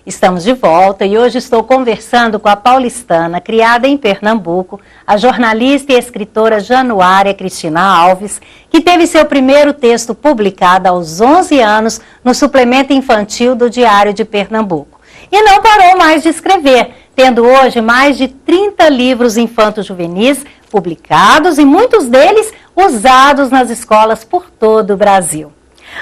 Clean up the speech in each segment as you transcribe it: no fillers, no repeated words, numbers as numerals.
Estamos de volta e hoje estou conversando com a paulistana, criada em Pernambuco, a jornalista e escritora Januária Cristina Alves, que teve seu primeiro texto publicado aos 11 anos no suplemento infantil do Diário de Pernambuco. E não parou mais de escrever, tendo hoje mais de 30 livros infanto-juvenis publicados e muitos deles usados nas escolas por todo o Brasil.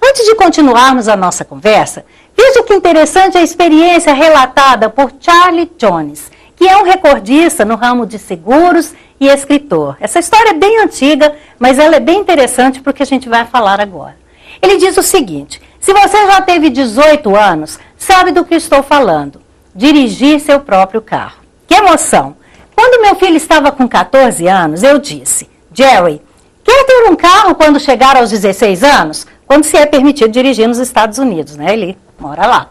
Antes de continuarmos a nossa conversa, veja que interessante a experiência relatada por Charlie Jones, que é um recordista no ramo de seguros e escritor. Essa história é bem antiga, mas ela é bem interessante porque a gente vai falar agora. Ele diz o seguinte: se você já teve 18 anos, sabe do que estou falando. Dirigir seu próprio carro. Que emoção! Quando meu filho estava com 14 anos, eu disse: Jerry, quer ter um carro quando chegar aos 16 anos? Quando se é permitido dirigir nos Estados Unidos, né? Ele mora lá.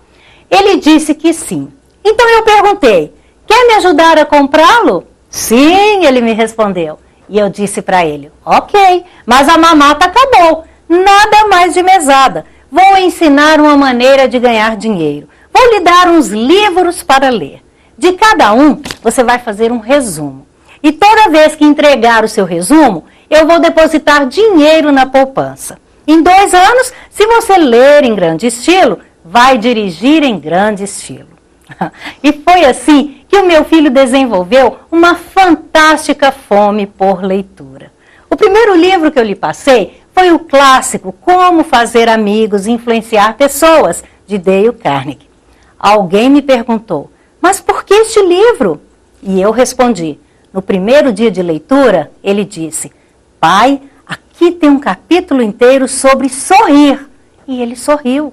Ele disse que sim. Então eu perguntei: quer me ajudar a comprá-lo? Sim, ele me respondeu. E eu disse para ele: ok, mas a mamata acabou. Nada mais de mesada. Vou ensinar uma maneira de ganhar dinheiro. Vou lhe dar uns livros para ler. De cada um, você vai fazer um resumo. E toda vez que entregar o seu resumo, eu vou depositar dinheiro na poupança. Em 2 anos, se você ler em grande estilo, vai dirigir em grande estilo. E foi assim que o meu filho desenvolveu uma fantástica fome por leitura. O primeiro livro que eu lhe passei foi o clássico Como Fazer Amigos e Influenciar Pessoas, de Dale Carnegie. Alguém me perguntou: mas por que este livro? E eu respondi. No primeiro dia de leitura, ele disse: pai, aqui tem um capítulo inteiro sobre sorrir. E ele sorriu.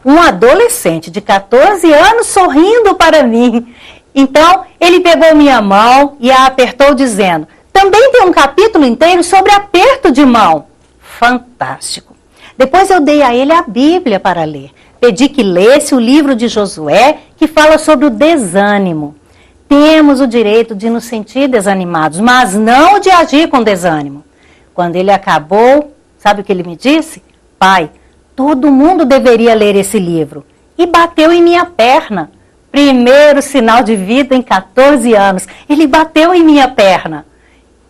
Um adolescente de 14 anos sorrindo para mim. Então, ele pegou minha mão e a apertou dizendo: também tem um capítulo inteiro sobre aperto de mão. Fantástico. Depois eu dei a ele a Bíblia para ler. Pedi que lesse o livro de Josué, que fala sobre o desânimo. Temos o direito de nos sentir desanimados, mas não de agir com desânimo. Quando ele acabou, sabe o que ele me disse? Pai, todo mundo deveria ler esse livro. E bateu em minha perna. Primeiro sinal de vida em 14 anos. Ele bateu em minha perna.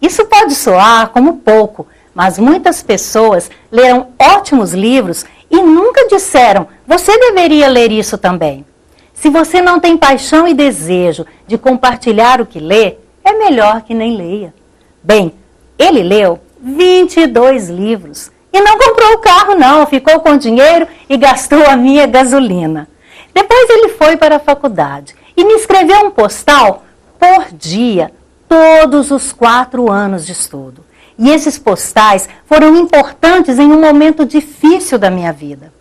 Isso pode soar como pouco, mas muitas pessoas leram ótimos livros e nunca disseram: você deveria ler isso também. Se você não tem paixão e desejo de compartilhar o que lê, é melhor que nem leia. Bem, ele leu 22 livros. E não comprou o carro não, ficou com dinheiro e gastou a minha gasolina. Depois ele foi para a faculdade e me escreveu um postal por dia, todos os 4 anos de estudo. E esses postais foram importantes em um momento difícil da minha vida.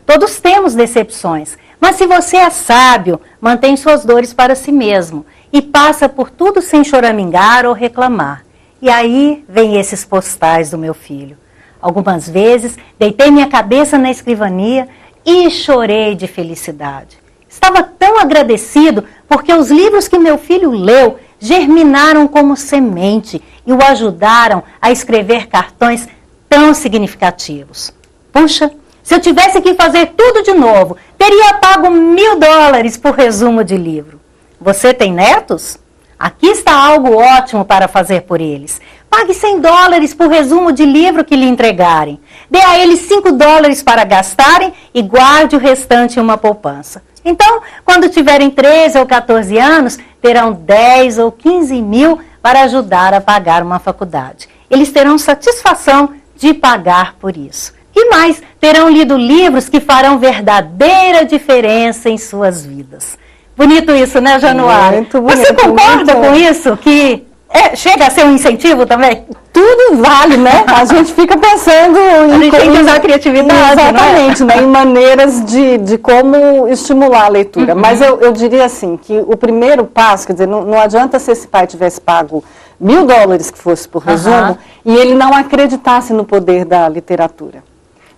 Todos temos decepções, mas se você é sábio, mantém suas dores para si mesmo e passa por tudo sem choramingar ou reclamar. E aí vem esses postais do meu filho. Algumas vezes deitei minha cabeça na escrivania e chorei de felicidade. Estava tão agradecido porque os livros que meu filho leu germinaram como semente e o ajudaram a escrever cartões tão significativos. Puxa, se eu tivesse que fazer tudo de novo, teria pago $1000 por resumo de livro. Você tem netos? Aqui está algo ótimo para fazer por eles. Pague $100 por resumo de livro que lhe entregarem. Dê a eles $5 para gastarem e guarde o restante em uma poupança. Então, quando tiverem 13 ou 14 anos, terão 10 ou 15 mil para ajudar a pagar uma faculdade. Eles terão satisfação de pagar por isso. E mais, terão lido livros que farão verdadeira diferença em suas vidas. Bonito isso, né, Januária? Muito bonito. Você concorda com isso? Que chega a ser um incentivo também? Tudo vale, né? A gente fica pensando em... A gente tem que usar a criatividade, exatamente, né? Em maneiras de como estimular a leitura. Mas eu diria assim, que o primeiro passo, quer dizer, não adianta se esse pai tivesse pago $1000 que fosse por resumo e ele não acreditasse no poder da literatura.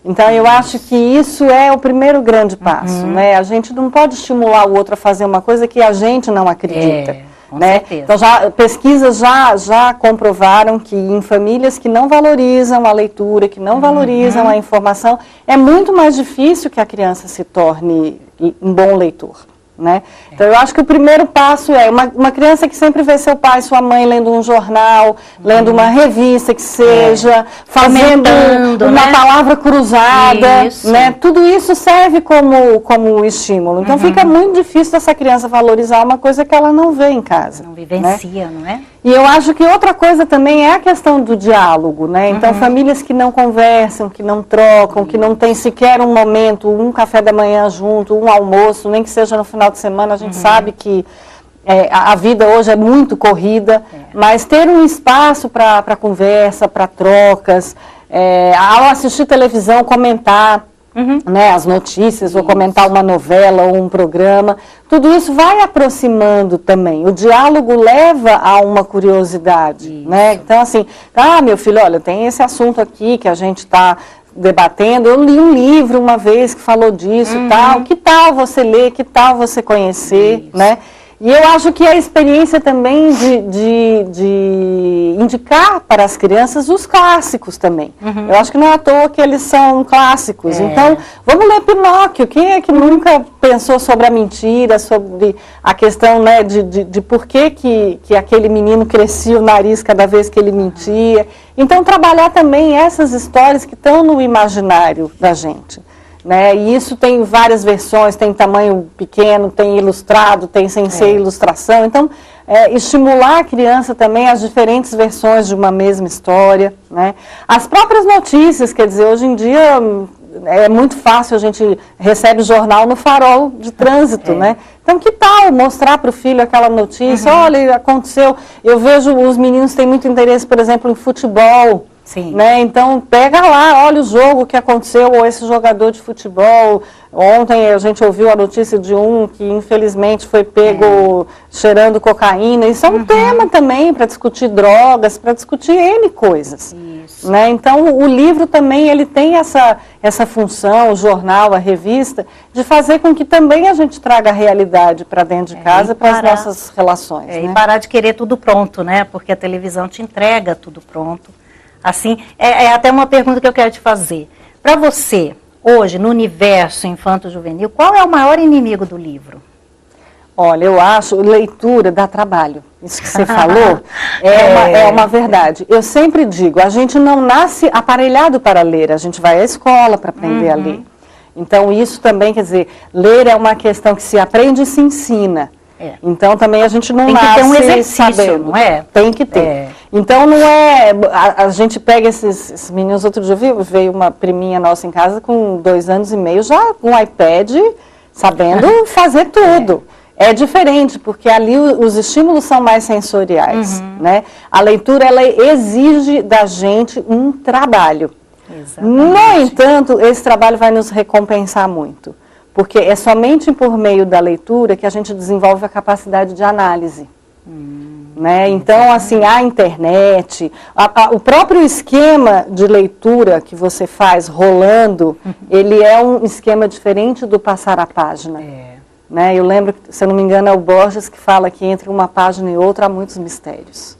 Então, eu acho que isso é o primeiro grande passo, né? A gente não pode estimular o outro a fazer uma coisa que a gente não acredita, né? Então, pesquisas já comprovaram que em famílias que não valorizam a leitura, que não valorizam a informação, é muito mais difícil que a criança se torne um bom leitor. Né? Então eu acho que o primeiro passo é uma criança que sempre vê seu pai e sua mãe lendo um jornal, lendo uma revista que seja, fazendo uma palavra cruzada, né? Tudo isso serve como estímulo. Então fica muito difícil essa criança valorizar uma coisa que ela não vê em casa. Não vivencia, né? Não é? E eu acho que outra coisa também é a questão do diálogo, né? Então, famílias que não conversam, que não trocam, que não tem sequer um momento, um café da manhã junto, um almoço, nem que seja no final de semana, a gente sabe que a vida hoje é muito corrida, mas ter um espaço para conversa, para trocas, ao assistir televisão, comentar, né, as notícias, ou comentar uma novela ou um programa, tudo isso vai aproximando também. O diálogo leva a uma curiosidade, né? Então, assim, meu filho, olha, tem esse assunto aqui que a gente está debatendo, eu li um livro uma vez que falou disso e tal, que tal você ler, que tal você conhecer, né? E eu acho que a experiência também de indicar para as crianças os clássicos também. Eu acho que não é à toa que eles são clássicos. Então, vamos ler Pinóquio. Quem é que nunca pensou sobre a mentira, sobre a questão, né, de por que aquele menino crescia o nariz cada vez que ele mentia. Então, trabalhar também essas histórias que estão no imaginário da gente. Né? E isso tem várias versões, tem tamanho pequeno, tem ilustrado, tem sem ser ilustração. Então, estimular a criança também as diferentes versões de uma mesma história. Né? As próprias notícias, quer dizer, hoje em dia é muito fácil, a gente recebe jornal no farol de trânsito, né? Então, que tal mostrar para o filho aquela notícia? Olha, aconteceu, eu vejo os meninos têm muito interesse, por exemplo, em futebol. Né? Então, pega lá, olha o jogo que aconteceu, ou esse jogador de futebol. Ontem a gente ouviu a notícia de um que infelizmente foi pego cheirando cocaína. Isso é um tema também para discutir drogas, para discutir N coisas. Né? Então, o livro também ele tem essa função, o jornal, a revista, de fazer com que também a gente traga a realidade para dentro de casa, para as nossas relações. Né? E parar de querer tudo pronto, né? Porque a televisão te entrega tudo pronto. Assim, é até uma pergunta que eu quero te fazer. Para você, hoje, no universo infanto-juvenil, qual é o maior inimigo do livro? Olha, eu acho, leitura dá trabalho. Isso que você falou é uma verdade. Eu sempre digo, a gente não nasce aparelhado para ler, a gente vai à escola para aprender a ler. Então, isso também, quer dizer, ler é uma questão que se aprende e se ensina. Então, também a gente não nasce tem que ter um exercício, sabendo. Não é? Tem que ter. Então, não é... A gente pega esses meninos... Outro dia veio uma priminha nossa em casa com 2 anos e meio, já com um iPad, sabendo fazer tudo. É diferente, porque ali os estímulos são mais sensoriais. Né? A leitura, ela exige da gente um trabalho. No entanto, esse trabalho vai nos recompensar muito. Porque é somente por meio da leitura que a gente desenvolve a capacidade de análise. Né? Então, assim, a internet, o próprio esquema de leitura que você faz rolando, ele é um esquema diferente do passar a página. Né? Eu lembro, se eu não me engano, é o Borges que fala que entre uma página e outra há muitos mistérios.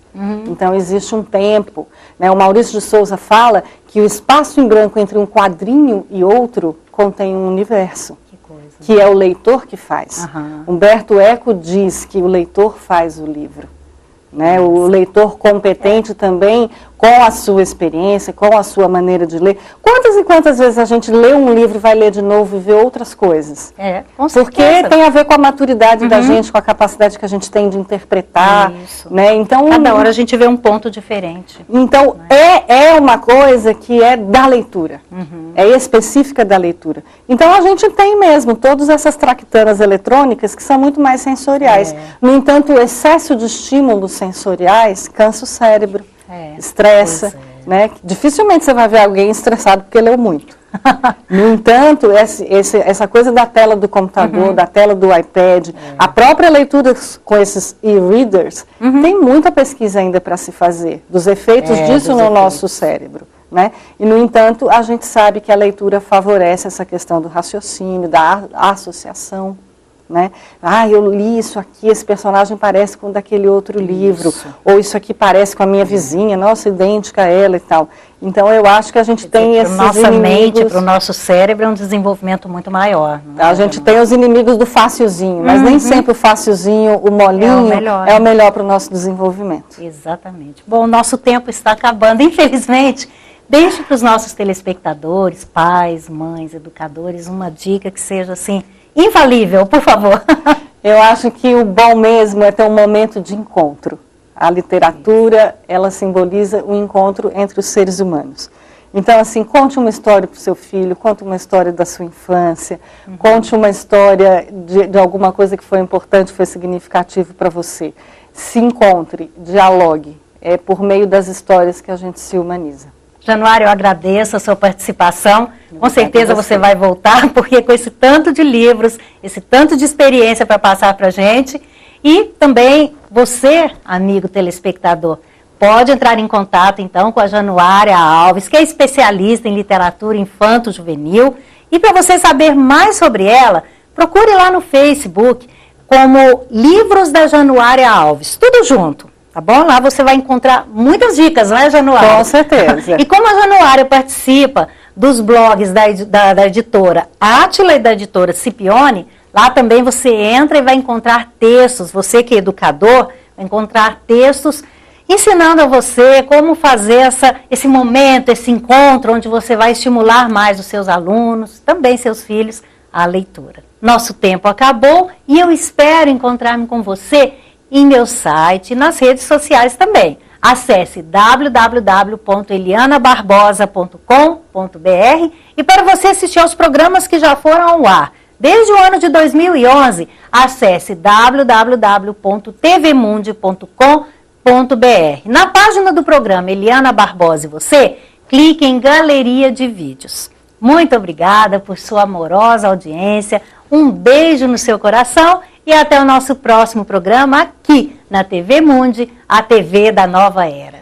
Então, existe um tempo. Né? O Maurício de Souza fala que o espaço em branco entre um quadrinho e outro contém um universo. Que é o leitor que faz. Humberto Eco diz que o leitor faz o livro. Né? O leitor competente também, com a sua experiência, com a sua maneira de ler. Quantas e quantas vezes a gente lê um livro e vai ler de novo e vê outras coisas? Com certeza. Porque tem a ver com a maturidade da gente, com a capacidade que a gente tem de interpretar. Né? Então, cada hora a gente vê um ponto diferente. Então, é uma coisa que é da leitura. É específica da leitura. Então, a gente tem mesmo todas essas traquitanas eletrônicas que são muito mais sensoriais. No entanto, o excesso de estímulos sensoriais cansa o cérebro. Estressa, né? Dificilmente você vai ver alguém estressado porque leu muito. No entanto, essa coisa da tela do computador, da tela do iPad, a própria leitura com esses e-readers, tem muita pesquisa ainda para se fazer, dos efeitos disso no nosso cérebro. Né? E, no entanto, a gente sabe que a leitura favorece essa questão do raciocínio, da associação. né? Ah, eu li isso aqui, esse personagem parece com daquele outro livro, ou isso aqui parece com a minha vizinha, nossa, idêntica a ela e tal. Então eu acho que a gente tem esses inimigos... Para nossa mente, para o nosso cérebro é um desenvolvimento muito maior. A gente tem os inimigos do facilzinho, mas nem sempre o facilzinho, o molinho, é o melhor para o nosso desenvolvimento. Exatamente. Bom, o nosso tempo está acabando, infelizmente. Deixe para os nossos telespectadores, pais, mães, educadores, uma dica que seja assim, infalível, por favor. Eu acho que o bom mesmo é ter um momento de encontro. A literatura, ela simboliza o encontro entre os seres humanos. Então, assim, conte uma história para o seu filho, conte uma história da sua infância, conte uma história de alguma coisa que foi importante, foi significativo para você. Se encontre, dialogue. É por meio das histórias que a gente se humaniza. Januária, eu agradeço a sua participação. Com certeza você vai voltar, porque com esse tanto de livros, esse tanto de experiência para passar para a gente. E também você, amigo telespectador, pode entrar em contato então com a Januária Alves, que é especialista em literatura infanto-juvenil. E para você saber mais sobre ela, procure lá no Facebook como Livros da Januária Alves, tudo junto. Tá bom? Lá você vai encontrar muitas dicas, não é, Januária? Com certeza. E como a Januária participa dos blogs da editora Átila e da editora Scipione, lá também você entra e vai encontrar textos, você que é educador, vai encontrar textos ensinando a você como fazer esse momento, esse encontro, onde você vai estimular mais os seus alunos, também seus filhos, à leitura. Nosso tempo acabou e eu espero encontrar-me com você em meu site e nas redes sociais também. Acesse www.elianabarbosa.com.br e para você assistir aos programas que já foram ao ar desde o ano de 2011, acesse www.tvmundi.com.br. Na página do programa Eliana Barbosa e você, clique em Galeria de Vídeos. Muito obrigada por sua amorosa audiência, um beijo no seu coração e até o nosso próximo programa aqui na TV Mundi, a TV da Nova Era.